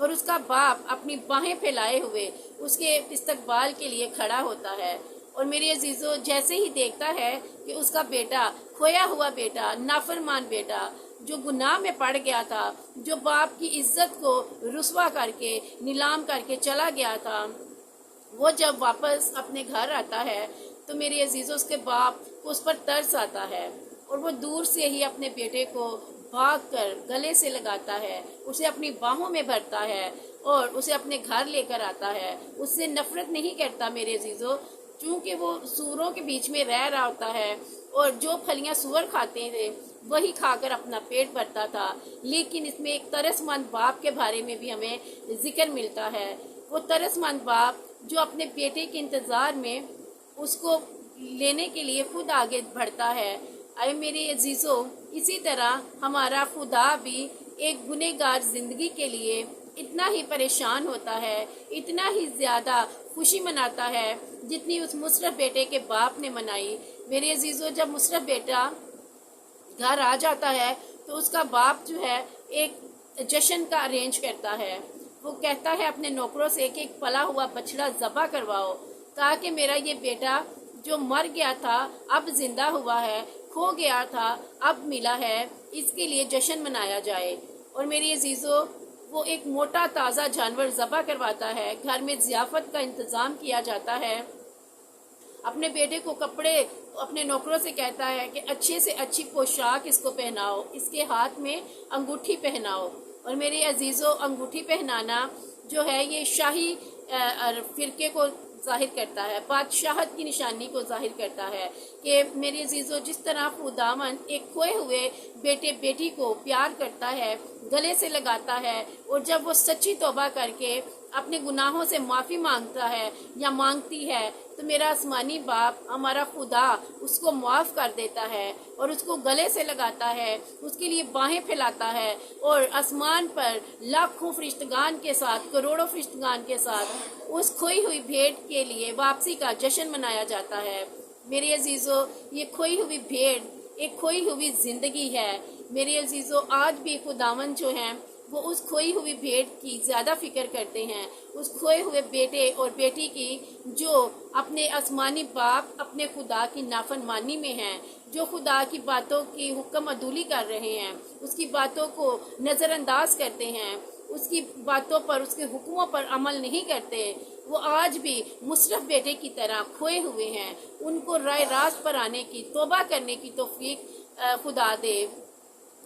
اور اس کا باپ اپنی باہیں پھیلائے ہوئے اس کے استقبال کے لیے کھڑا ہوتا ہے۔ اور میرے عزیزو، جیسے ہی دیکھتا ہے کہ اس کا بیٹا، کھویا ہوا بیٹا، نافرمان بیٹا جو گناہ میں پڑ گیا تھا، جو باپ کی عزت کو رسوا کر کے، نیلام کر کے چلا گیا تھا، وہ جب واپس اپنے گھر آتا ہے تو میرے عزیزو اس کے باپ کو اس پر ترس آتا ہے، اور وہ دور سے ہی اپنے بیٹے کو بھاگ کر گلے سے لگاتا ہے، اسے اپنی باہوں میں بھرتا ہے اور اسے اپنے گھر لے کر آتا ہے۔ اس سے نفرت نہیں کرتا میرے عزیزو، چونکہ وہ سوروں کے بیچ میں رہ رہا ہوتا ہے اور جو پھلیاں سور کھاتے تھے وہی کھا کر اپنا پیٹ بھرتا تھا۔ لیکن اس میں ایک ترس مند باپ کے بارے میں بھی ہمیں ذکر ملتا ہے۔ وہ ترس مند باپ جو اپنے بیٹے کے انتظار میں اس کو لینے کے لیے خود آگے بڑھتا ہے۔ اے میرے عزیزو، اسی طرح ہمارا خدا بھی ایک گنہگار زندگی کے لیے اتنا ہی پریشان ہوتا ہے، اتنا ہی زیادہ خوشی مناتا ہے جتنی اس مصرف بیٹے کے باپ نے منائی۔ میرے عزیزو، جب مصرف بیٹا گھر آ جاتا ہے تو اس کا باپ جو ہے ایک جشن کا ارینج کرتا ہے۔ وہ کہتا ہے اپنے نوکروں سے کہ ایک پلا ہوا بچڑا ذبح کرواؤ تاکہ میرا یہ بیٹا جو مر گیا تھا اب زندہ ہوا ہے، کھو گیا تھا اب ملا ہے، اس کے لیے جشن منایا جائے۔ اور میری عزیزو، وہ ایک موٹا تازہ جانور ذبح کرواتا ہے، گھر میں ضیافت کا انتظام کیا جاتا ہے، اپنے بیٹے کو کپڑے اپنے نوکروں سے کہتا ہے کہ اچھے سے اچھی پوشاک اس کو پہناؤ، اس کے ہاتھ میں انگوٹھی پہناؤ۔ اور میرے عزیزو، انگوٹھی پہنانا جو ہے یہ شاہی فرقے کو ظاہر کرتا ہے، بادشاہت کی نشانی کو ظاہر کرتا ہے کہ میرے عزیزو، جس طرح خداوند ایک کھوئے ہوئے بیٹے بیٹی کو پیار کرتا ہے، گلے سے لگاتا ہے، اور جب وہ سچی توبہ کر کے اپنے گناہوں سے معافی مانگتا ہے یا مانگتی ہے تو میرا آسمانی باپ ہمارا خدا اس کو معاف کر دیتا ہے اور اس کو گلے سے لگاتا ہے، اس کے لیے باہیں پھیلاتا ہے، اور آسمان پر لاکھوں فرشتگان کے ساتھ، کروڑوں فرشتگان کے ساتھ اس کھوئی ہوئی بھیڑ کے لیے واپسی کا جشن منایا جاتا ہے۔ میرے عزیزو، یہ کھوئی ہوئی بھیڑ ایک کھوئی ہوئی زندگی ہے۔ میرے عزیزو، آج بھی خداوند جو ہیں وہ اس کھوئی ہوئی بھیڑ کی زیادہ فکر کرتے ہیں، اس کھوئے ہوئے بیٹے اور بیٹی کی جو اپنے آسمانی باپ، اپنے خدا کی نافرمانی میں ہیں، جو خدا کی باتوں کی حکم عدولی کر رہے ہیں، اس کی باتوں کو نظر انداز کرتے ہیں، اس کی باتوں پر، اس کے حکموں پر عمل نہیں کرتے، وہ آج بھی مصرف بیٹے کی طرح کھوئے ہوئے ہیں۔ ان کو رائے راست پر آنے کی، توبہ کرنے کی توفیق خدا دے۔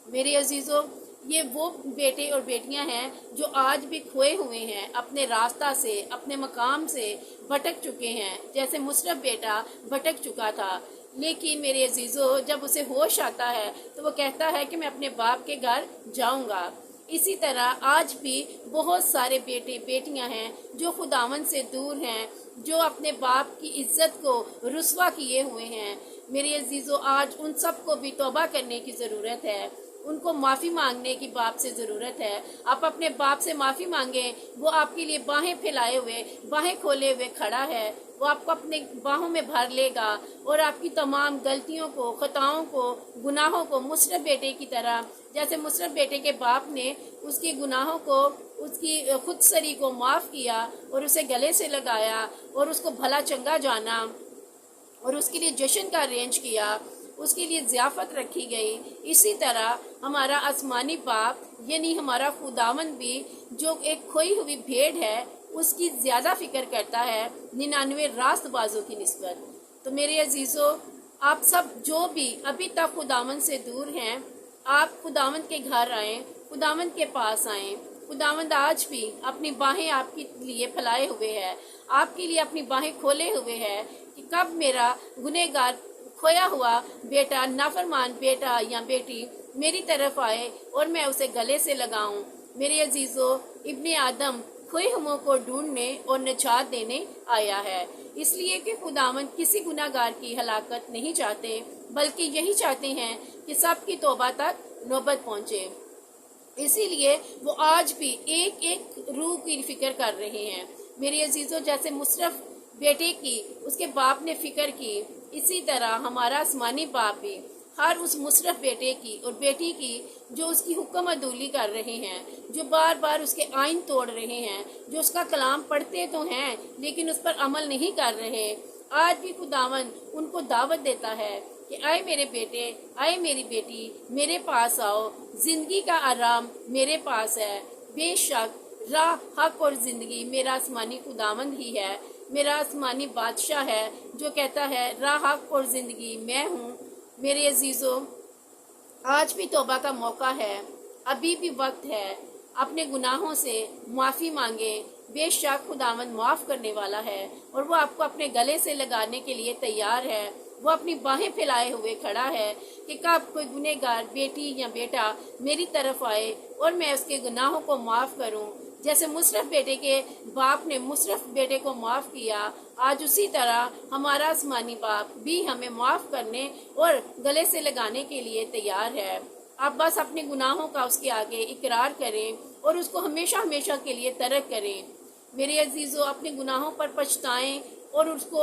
میرے عزیزو، یہ وہ بیٹے اور بیٹیاں ہیں جو آج بھی کھوئے ہوئے ہیں، اپنے راستہ سے، اپنے مقام سے بھٹک چکے ہیں، جیسے مصرف بیٹا بھٹک چکا تھا۔ لیکن میرے عزیزو، جب اسے ہوش آتا ہے تو وہ کہتا ہے کہ میں اپنے باپ کے گھر جاؤں گا۔ اسی طرح آج بھی بہت سارے بیٹے بیٹیاں ہیں جو خداوند سے دور ہیں، جو اپنے باپ کی عزت کو رسوا کیے ہوئے ہیں۔ میرے عزیزو، آج ان سب کو بھی توبہ کرنے کی ضرورت ہے، ان کو معافی مانگنے کی باپ سے ضرورت ہے۔ آپ اپنے باپ سے معافی مانگیں، وہ آپ کے لیے باہیں پھیلائے ہوئے، باہیں کھولے ہوئے کھڑا ہے، وہ آپ کو اپنے باہوں میں بھر لے گا اور آپ کی تمام غلطیوں کو، خطاؤں کو، گناہوں کو مصرف بیٹے کی طرح، جیسے مصرف بیٹے کے باپ نے اس کے گناہوں کو، اس کی خود سری کو معاف کیا اور اسے گلے سے لگایا اور اس کو بھلا چنگا جانا اور اس کے لیے جشن کا ارینج کیا، اس کے لیے ضیافت رکھی گئی، اسی طرح ہمارا آسمانی باپ یعنی ہمارا خداوند بھی جو ایک کھوئی ہوئی بھیڑ ہے اس کی زیادہ فکر کرتا ہے 99 راست بازوں کی نسبت۔ تو میرے عزیزو، آپ سب جو بھی ابھی تک خداوند سے دور ہیں، آپ خداوند کے گھر آئیں، خداوند کے پاس آئیں۔ خداوند آج بھی اپنی باہیں آپ کے لیے پھیلائے ہوئے ہے، آپ کے لیے اپنی باہیں کھولے ہوئے ہے کہ کب میرا گنہگار کھویا ہوا بیٹا، نافرمان بیٹا یا بیٹی میری طرف آئے اور میں اسے گلے سے لگاؤں۔ میرے عزیزو، ابن آدم کھوئے ہموں کو ڈھونڈنے اور نجات دینے آیا ہے، اس لیے کہ خداوند کسی گناہ گار کی ہلاکت نہیں چاہتے، بلکہ یہی چاہتے ہیں کہ سب کی توبہ تک نوبت پہنچے۔ اسی لیے وہ آج بھی ایک ایک روح کی فکر کر رہے ہیں۔ میرے عزیزو، جیسے مصرف بیٹے کی اس کے باپ نے فکر کی، اسی طرح ہمارا آسمانی باپ بھی ہر اس مصرف بیٹے کی اور بیٹی کی جو اس کی حکم عدولی کر رہے ہیں، جو بار بار اس کے آئین توڑ رہے ہیں، جو اس کا کلام پڑھتے تو ہیں لیکن اس پر عمل نہیں کر رہے۔ آج بھی خداوند ان کو دعوت دیتا ہے کہ آئے میرے بیٹے، آئے میری بیٹی، میرے پاس آؤ، زندگی کا آرام میرے پاس ہے۔ بے شک راہ، حق اور زندگی میرا آسمانی خداوند ہی ہے، میرا آسمانی بادشاہ ہے جو کہتا ہے راہ، حق اور زندگی میں ہوں۔ میرے عزیزو، آج بھی توبہ کا موقع ہے، ابھی بھی وقت ہے، اپنے گناہوں سے معافی مانگے۔ بے شک خداوند معاف کرنے والا ہے اور وہ آپ کو اپنے گلے سے لگانے کے لیے تیار ہے۔ وہ اپنی باہیں پھیلائے ہوئے کھڑا ہے کہ کب کوئی گنہگار بیٹی یا بیٹا میری طرف آئے اور میں اس کے گناہوں کو معاف کروں۔ جیسے مصرف بیٹے کے باپ نے مصرف بیٹے کو معاف کیا، آج اسی طرح ہمارا آسمانی باپ بھی ہمیں معاف کرنے اور گلے سے لگانے کے لیے تیار ہے۔ آپ بس اپنے گناہوں کا اس کے آگے اقرار کریں اور اس کو ہمیشہ ہمیشہ کے لیے ترک کریں۔ میرے عزیزو، اپنے گناہوں پر پچھتائیں اور اس کو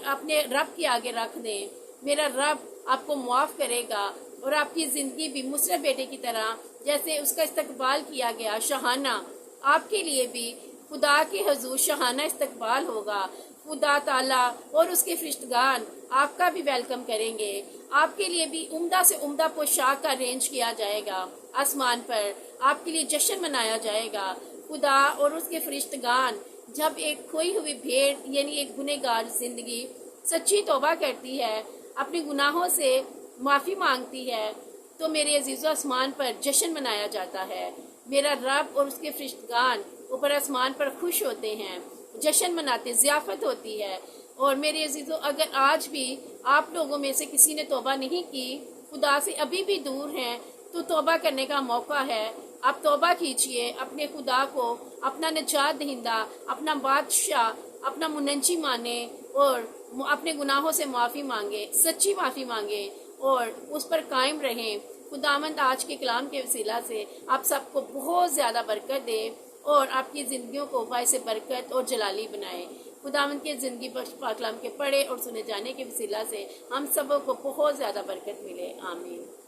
اپنے رب کے آگے رکھ دیں۔ میرا رب آپ کو معاف کرے گا اور آپ کی زندگی بھی مصرف بیٹے کی طرح جیسے اس کا استقبال کیا گیا شاہانہ، آپ کے لیے بھی خدا کے حضور شاہانہ استقبال ہوگا۔ خدا تعالیٰ اور اس کے فرشتگان آپ کا بھی ویلکم کریں گے۔ آپ کے لیے بھی عمدہ سے عمدہ پوشاک کا ارینج کیا جائے گا، آسمان پر آپ کے لیے جشن منایا جائے گا۔ خدا اور اس کے فرشتگان جب ایک کھوئی ہوئی بھیڑ یعنی ایک گنہگار زندگی سچی توبہ کرتی ہے، اپنے گناہوں سے معافی مانگتی ہے، تو میرے عزیزو آسمان پر جشن منایا جاتا ہے۔ میرا رب اور اس کے فرشتگان اوپر آسمان پر خوش ہوتے ہیں، جشن مناتے، ضیافت ہوتی ہے۔ اور میرے عزیزو، اگر آج بھی آپ لوگوں میں سے کسی نے توبہ نہیں کی، خدا سے ابھی بھی دور ہیں، تو توبہ کرنے کا موقع ہے۔ آپ توبہ کیجئے، اپنے خدا کو اپنا نجات دہندہ، اپنا بادشاہ، اپنا منجی مانے اور اپنے گناہوں سے معافی مانگے، سچی معافی مانگے اور اس پر قائم رہیں۔ خداوند آج کے کلام کے وسیلہ سے آپ سب کو بہت زیادہ برکت دے اور آپ کی زندگیوں کو باعث برکت اور جلالی بنائے۔ خداوند کے زندگی بخش پاک کلام کے پڑھے اور سنے جانے کے وسیلہ سے ہم سب کو بہت زیادہ برکت ملے۔ آمین۔